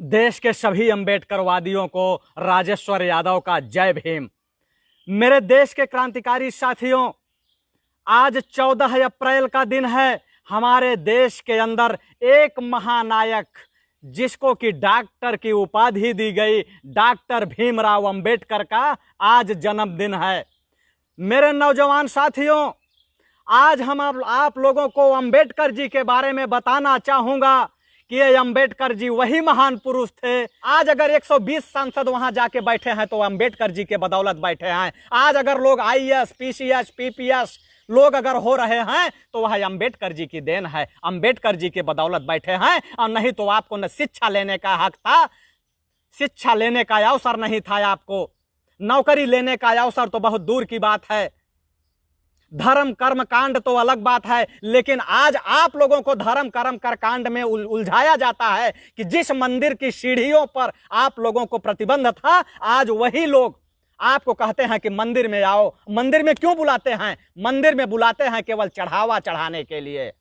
देश के सभी अंबेडकरवादियों को राजेश्वर यादव का जय भीम। मेरे देश के क्रांतिकारी साथियों, आज 14 अप्रैल का दिन है। हमारे देश के अंदर एक महानायक जिसको कि डॉक्टर की उपाधि दी गई, डॉक्टर भीमराव अंबेडकर का आज जन्मदिन है। मेरे नौजवान साथियों, आज हम आप लोगों को अंबेडकर जी के बारे में बताना चाहूंगा कि ये अंबेडकर जी वही महान पुरुष थे। आज अगर 120 सांसद वहां जाके बैठे हैं तो अंबेडकर जी के बदौलत बैठे हैं। आज अगर लोग आईएएस, पीसीएस, पीपीएस लोग अगर हो रहे हैं तो वह अंबेडकर जी की देन है। अंबेडकर जी के बदौलत बैठे हैं, और नहीं तो आपको न शिक्षा लेने का हक था, शिक्षा लेने का अवसर नहीं था, आपको नौकरी लेने का अवसर तो बहुत दूर की बात है। धर्म कर्म कांड तो अलग बात है, लेकिन आज आप लोगों को धर्म कर्म कर कांड में उलझाया जाता है कि जिस मंदिर की सीढ़ियों पर आप लोगों को प्रतिबंध था, आज वही लोग आपको कहते हैं कि मंदिर में आओ। मंदिर में क्यों बुलाते हैं? मंदिर में बुलाते हैं केवल चढ़ावा चढ़ाने के लिए।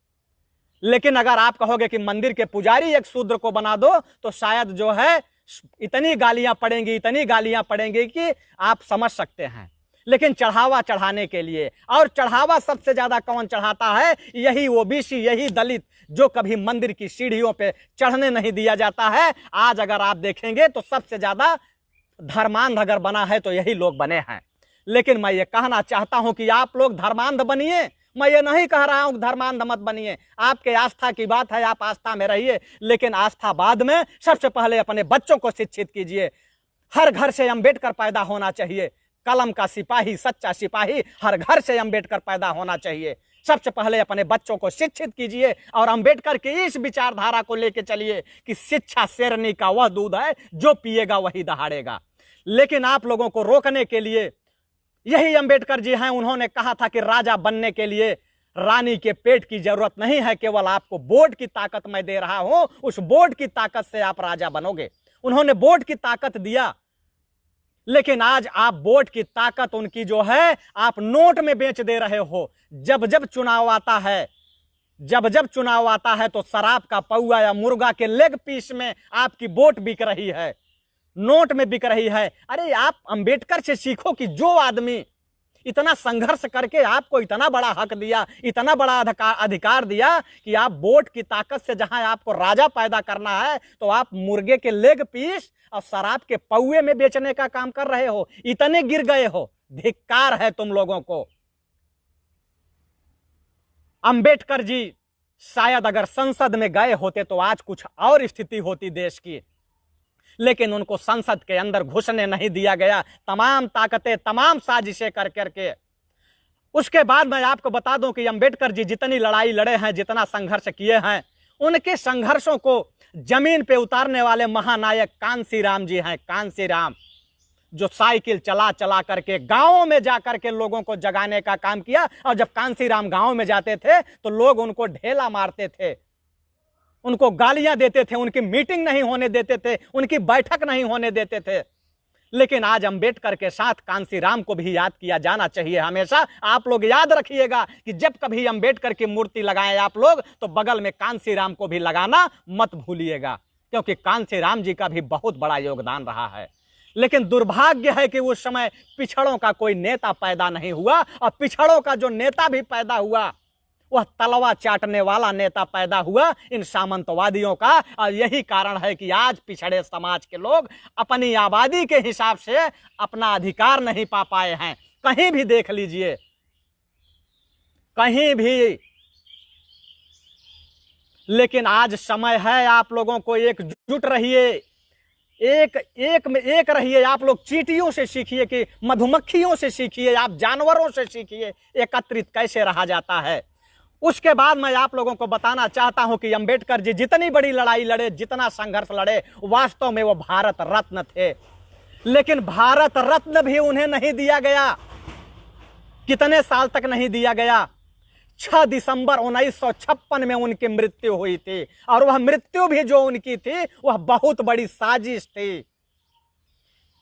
लेकिन अगर आप कहोगे कि मंदिर के पुजारी एक शूद्र को बना दो तो शायद जो है इतनी गालियां पड़ेंगी कि आप समझ सकते हैं। लेकिन चढ़ावा चढ़ाने के लिए, और चढ़ावा सबसे ज्यादा कौन चढ़ाता है? यही ओबीसी, यही दलित, जो कभी मंदिर की सीढ़ियों पे चढ़ने नहीं दिया जाता है। आज अगर आप देखेंगे तो सबसे ज्यादा धर्मांध अगर बना है तो यही लोग बने हैं। लेकिन मैं ये कहना चाहता हूं कि आप लोग धर्मांध बनिए। मैं ये नहीं कह रहा हूं धर्मांध मत बनिए, आपके आस्था की बात है, आप आस्था में रहिए, लेकिन आस्था बाद में। सबसे पहले अपने बच्चों को शिक्षित कीजिए। हर घर से अंबेडकर पैदा होना चाहिए। कलम का सिपाही, सच्चा सिपाही हर घर से अंबेडकर पैदा होना चाहिए। सबसे पहले अपने बच्चों को शिक्षित कीजिए और अंबेडकर की इस विचारधारा को लेकर चलिए कि शिक्षा शेरनी का वह दूध है, जो पिएगा वही दहाड़ेगा। लेकिन आप लोगों को रोकने के लिए यही अंबेडकर जी हैं। उन्होंने कहा था कि राजा बनने के लिए रानी के पेट की जरूरत नहीं है, केवल आपको वोट की ताकत मैं दे रहा हूं, उस वोट की ताकत से आप राजा बनोगे। उन्होंने वोट की ताकत दिया, लेकिन आज आप वोट की ताकत उनकी जो है आप नोट में बेच दे रहे हो। जब जब चुनाव आता है तो शराब का पौआ या मुर्गा के लेग पीस में आपकी वोट बिक रही है, नोट में बिक रही है। अरे आप अंबेडकर से सीखो कि जो आदमी इतना संघर्ष करके आपको इतना बड़ा हक दिया, इतना बड़ा अधिकार दिया कि आप वोट की ताकत से जहां आपको राजा पैदा करना है तो आप मुर्गे के लेग पीस और शराब के पौए में बेचने का काम कर रहे हो। इतने गिर गए हो, धिक्कार है तुम लोगों को। अंबेडकर जी शायद अगर संसद में गए होते तो आज कुछ और स्थिति होती देश की, लेकिन उनको संसद के अंदर घुसने नहीं दिया गया। तमाम ताकतें, तमाम साजिशें कर करके। उसके बाद मैं आपको बता दूं कि अंबेडकर जी जितनी लड़ाई लड़े हैं, जितना संघर्ष किए हैं, उनके संघर्षों को जमीन पे उतारने वाले महानायक कांसीराम जी हैं। कांसीराम जो साइकिल चला चला करके गांवों में जाकर के लोगों को जगाने का काम किया। और जब कांसीराम गांव में जाते थे तो लोग उनको ढेला मारते थे, उनको गालियां देते थे, उनकी मीटिंग नहीं होने देते थे, उनकी बैठक नहीं होने देते थे। लेकिन आज अंबेडकर के साथ कांसीराम को भी याद किया जाना चाहिए हमेशा। आप लोग याद रखिएगा कि जब कभी अंबेडकर की मूर्ति लगाएं आप लोग तो बगल में कांसीराम को भी लगाना मत भूलिएगा, क्योंकि कांसीराम जी का भी बहुत बड़ा योगदान रहा है। लेकिन दुर्भाग्य है कि उस समय पिछड़ों का कोई नेता पैदा नहीं हुआ, और पिछड़ों का जो नेता भी पैदा हुआ वह तलवा चाटने वाला नेता पैदा हुआ, इन सामंतवादियों का। और यही कारण है कि आज पिछड़े समाज के लोग अपनी आबादी के हिसाब से अपना अधिकार नहीं पा पाए हैं। कहीं भी देख लीजिए, कहीं भी। लेकिन आज समय है, आप लोगों को एकजुट रहिए, एक रहिए। आप लोग चींटियों से सीखिए, कि मधुमक्खियों से सीखिए, आप जानवरों से सीखिए एकत्रित कैसे रहा जाता है। उसके बाद मैं आप लोगों को बताना चाहता हूं कि अंबेडकर जी जितनी बड़ी लड़ाई लड़े, जितना संघर्ष लड़े, वास्तव में वो भारत रत्न थे। लेकिन भारत रत्न भी उन्हें नहीं दिया गया। कितने साल तक नहीं दिया गया? 6 दिसंबर 1956 में उनकी मृत्यु हुई थी, और वह मृत्यु भी जो उनकी थी वह बहुत बड़ी साजिश थी।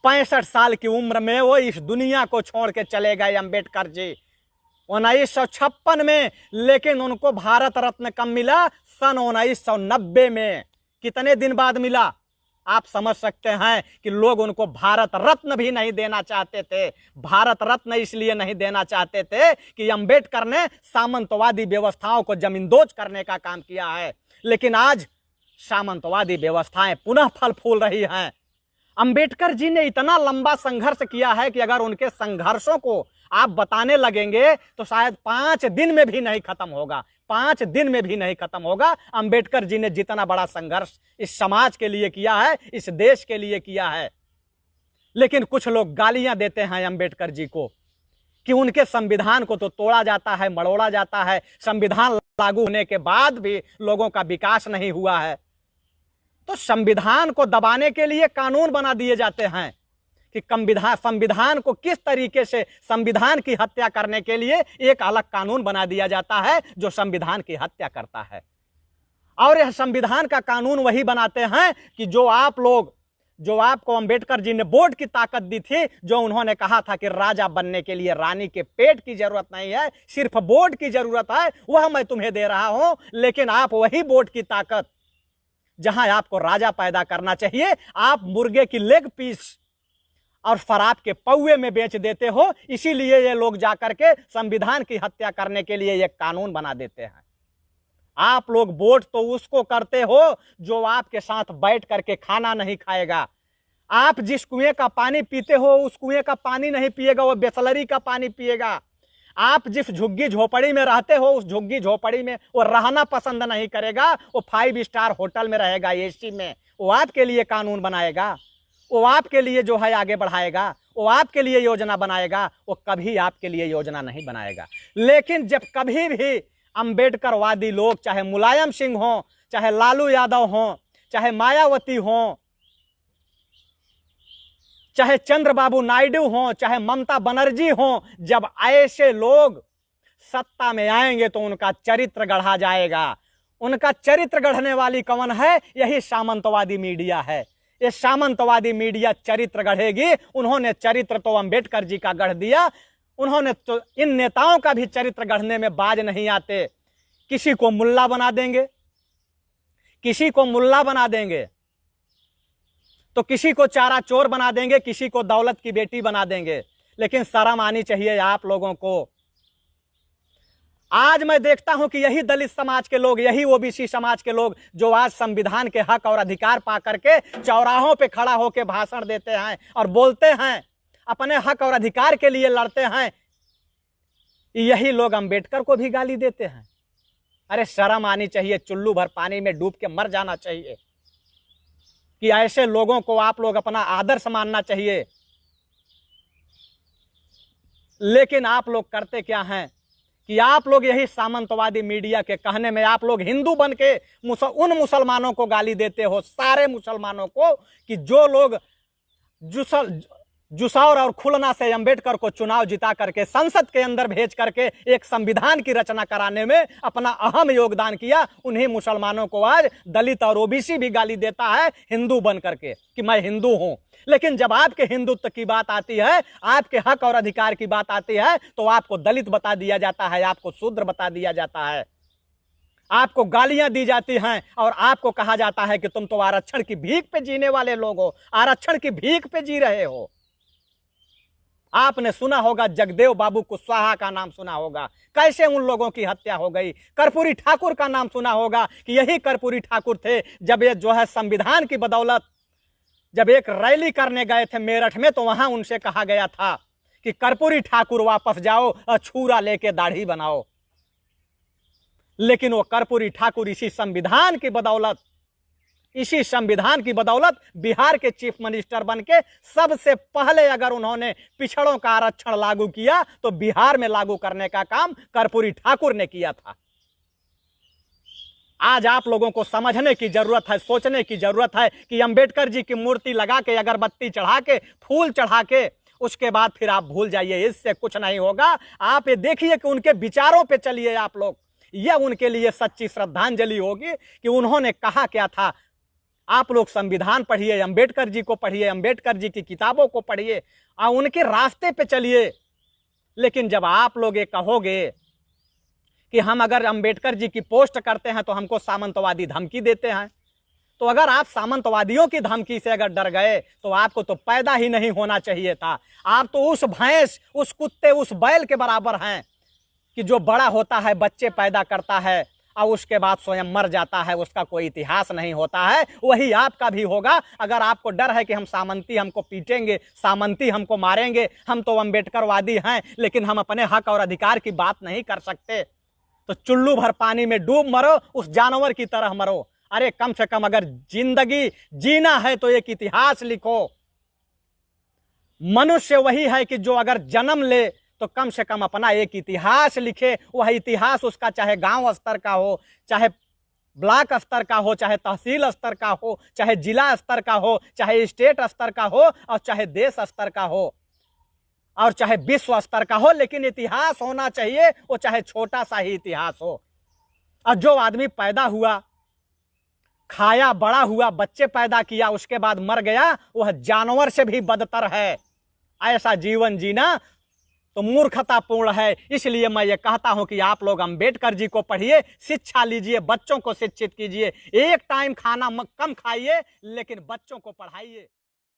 65 साल की उम्र में वो इस दुनिया को छोड़ के चले गए अंबेडकर जी 1956 में। लेकिन उनको भारत रत्न कब मिला? सन 1990 में। कितने दिन बाद मिला? आप समझ सकते हैं कि लोग उनको भारत रत्न भी नहीं देना चाहते थे। भारत रत्न इसलिए नहीं देना चाहते थे कि अंबेडकर ने सामंतवादी व्यवस्थाओं को जमींदोज करने का काम किया है। लेकिन आज सामंतवादी व्यवस्थाएं पुनः फल फूल रही हैं। अंबेडकर जी ने इतना लंबा संघर्ष किया है कि अगर उनके संघर्षों को आप बताने लगेंगे तो शायद 5 दिन में भी नहीं खत्म होगा। 5 दिन में भी नहीं खत्म होगा। अंबेडकर जी ने जितना बड़ा संघर्ष इस समाज के लिए किया है, इस देश के लिए किया है। लेकिन कुछ लोग गालियां देते हैं अंबेडकर जी को कि उनके संविधान को तो तोड़ा जाता है, मड़ोड़ा जाता है, संविधान लागू होने के बाद भी लोगों का विकास नहीं हुआ है। तो संविधान को दबाने के लिए कानून बना दिए जाते हैं कि संविधान को किस तरीके से, संविधान की हत्या करने के लिए एक अलग कानून बना दिया जाता है जो संविधान की हत्या करता है। और यह संविधान का कानून वही बनाते हैं कि जो आपको अंबेडकर जी ने वोट की ताकत दी थी, जो उन्होंने कहा था कि राजा बनने के लिए रानी के पेट की जरूरत नहीं है, सिर्फ वोट की जरूरत है, वह मैं तुम्हें दे रहा हूं। लेकिन आप वही वोट की ताकत, जहां आपको राजा पैदा करना चाहिए, आप मुर्गे की लेग पीस और शराब के पौवे में बेच देते हो। इसीलिए ये लोग जाकर के संविधान की हत्या करने के लिए एक कानून बना देते हैं। आप लोग वोट तो उसको करते हो जो आपके साथ बैठ करके खाना नहीं खाएगा। आप जिस कुएं का पानी पीते हो उस कुएं का पानी नहीं पिएगा, वो बिसलरी का पानी पिएगा। आप जिस झुग्गी झोपड़ी में रहते हो उस झुग्गी झोपड़ी में वो रहना पसंद नहीं करेगा, वो 5 स्टार होटल में रहेगा, एसी में। वो आपके लिए कानून बनाएगा, वो आपके लिए जो है आगे बढ़ाएगा, वो आपके लिए योजना बनाएगा, वो कभी आपके लिए योजना नहीं बनाएगा। लेकिन जब कभी भी अंबेडकरवादी लोग, चाहे मुलायम सिंह हो, चाहे लालू यादव हो, चाहे मायावती हो, चाहे चंद्रबाबू नायडू हो, चाहे ममता बनर्जी हो, जब ऐसे लोग सत्ता में आएंगे तो उनका चरित्र गढ़ा जाएगा। उनका चरित्र गढ़ने वाली कौन है? यही सामंतवादी मीडिया है। ये सामंतवादी मीडिया चरित्र गढ़ेगी। उन्होंने चरित्र तो अंबेडकर जी का गढ़ दिया, उन्होंने तो इन नेताओं का भी चरित्र गढ़ने में बाज नहीं आते। किसी को मुल्ला बना देंगे, किसी को मुल्ला बना देंगे, तो किसी को चारा चोर बना देंगे, किसी को दौलत की बेटी बना देंगे। लेकिन शर्म आनी चाहिए आप लोगों को। आज मैं देखता हूं कि यही दलित समाज के लोग, यही ओबीसी समाज के लोग जो आज संविधान के हक और अधिकार पा करके चौराहों पे खड़ा होकर भाषण देते हैं और बोलते हैं, अपने हक और अधिकार के लिए लड़ते हैं, यही लोग अंबेडकर को भी गाली देते हैं। अरे शर्म आनी चाहिए, चुल्लू भर पानी में डूब के मर जाना चाहिए कि ऐसे लोगों को आप लोग अपना आदर्श मानना चाहिए। लेकिन आप लोग करते क्या हैं कि आप लोग यही सामंतवादी मीडिया के कहने में आप लोग हिंदू बन के उन मुसलमानों को गाली देते हो, सारे मुसलमानों को, कि जो लोग जुसौर और खुलना से अंबेडकर को चुनाव जिता करके संसद के अंदर भेज करके एक संविधान की रचना कराने में अपना अहम योगदान किया, उन्हीं मुसलमानों को आज दलित और ओबीसी भी गाली देता है हिंदू बन करके कि मैं हिंदू हूं। लेकिन जब आपके हिंदुत्व की बात आती है, आपके हक और अधिकार की बात आती है, तो आपको दलित बता दिया जाता है, आपको शूद्र बता दिया जाता है, आपको गालियां दी जाती हैं और आपको कहा जाता है कि तुम तो आरक्षण की भीख पे जीने वाले लोग हो, आरक्षण की भीख पे जी रहे हो। आपने सुना होगा जगदेव बाबू कुशवाहा का नाम सुना होगा, कैसे उन लोगों की हत्या हो गई। कर्पूरी ठाकुर का नाम सुना होगा कि यही कर्पूरी ठाकुर थे जब ये जो है संविधान की बदौलत जब एक रैली करने गए थे मेरठ में, तो वहां उनसे कहा गया था कि कर्पूरी ठाकुर वापस जाओ और छुरा लेके दाढ़ी बनाओ। लेकिन वो कर्पूरी ठाकुर इसी संविधान की बदौलत बिहार के चीफ मिनिस्टर बन के सबसे पहले अगर उन्होंने पिछड़ों का आरक्षण लागू किया तो बिहार में लागू करने का काम कर्पूरी ठाकुर ने किया था। आज आप लोगों को समझने की जरूरत है, सोचने की जरूरत है कि अंबेडकर जी की मूर्ति लगा के, अगरबत्ती चढ़ा के, फूल चढ़ा के, उसके बाद फिर आप भूल जाइए, इससे कुछ नहीं होगा। आप ये देखिए कि उनके विचारों पे चलिए आप लोग, यह उनके लिए सच्ची श्रद्धांजलि होगी कि उन्होंने कहा क्या था। आप लोग संविधान पढ़िए, अंबेडकर जी को पढ़िए, अंबेडकर जी की किताबों को पढ़िए और उनके रास्ते पे चलिए। लेकिन जब आप लोग ये कहोगे कि हम अगर अंबेडकर जी की पोस्ट करते हैं तो हमको सामंतवादी धमकी देते हैं, तो अगर आप सामंतवादियों की धमकी से अगर डर गए तो आपको तो पैदा ही नहीं होना चाहिए था। आप तो उस भैंस, उस कुत्ते, उस बैल के बराबर हैं कि जो बड़ा होता है, बच्चे पैदा करता है और उसके बाद स्वयं मर जाता है, उसका कोई इतिहास नहीं होता है। वही आपका भी होगा। अगर आपको डर है कि हम सामंती हमको पीटेंगे, सामंती हमको मारेंगे, हम तो अम्बेडकरवादी हैं लेकिन हम अपने हक और अधिकार की बात नहीं कर सकते, तो चुल्लू भर पानी में डूब मरो, उस जानवर की तरह मरो। अरे कम से कम अगर जिंदगी जीना है तो एक इतिहास लिखो। मनुष्य वही है कि जो अगर जन्म ले तो कम से कम अपना एक इतिहास लिखे। वह इतिहास उसका चाहे गांव स्तर का हो, चाहे ब्लॉक स्तर का हो, चाहे तहसील स्तर का हो, चाहे जिला स्तर का हो, चाहे स्टेट स्तर का हो, और चाहे देश स्तर का हो, और चाहे विश्व स्तर का हो, लेकिन इतिहास होना चाहिए, वो चाहे छोटा सा ही इतिहास हो। और जो आदमी पैदा हुआ, खाया, बड़ा हुआ, बच्चे पैदा किया, उसके बाद मर गया, वह जानवर से भी बदतर है। ऐसा जीवन जीना तो मूर्खतापूर्ण है। इसलिए मैं ये कहता हूं कि आप लोग अंबेडकर जी को पढ़िए, शिक्षा लीजिए, बच्चों को शिक्षित कीजिए। एक टाइम खाना कम खाइए लेकिन बच्चों को पढ़ाइए।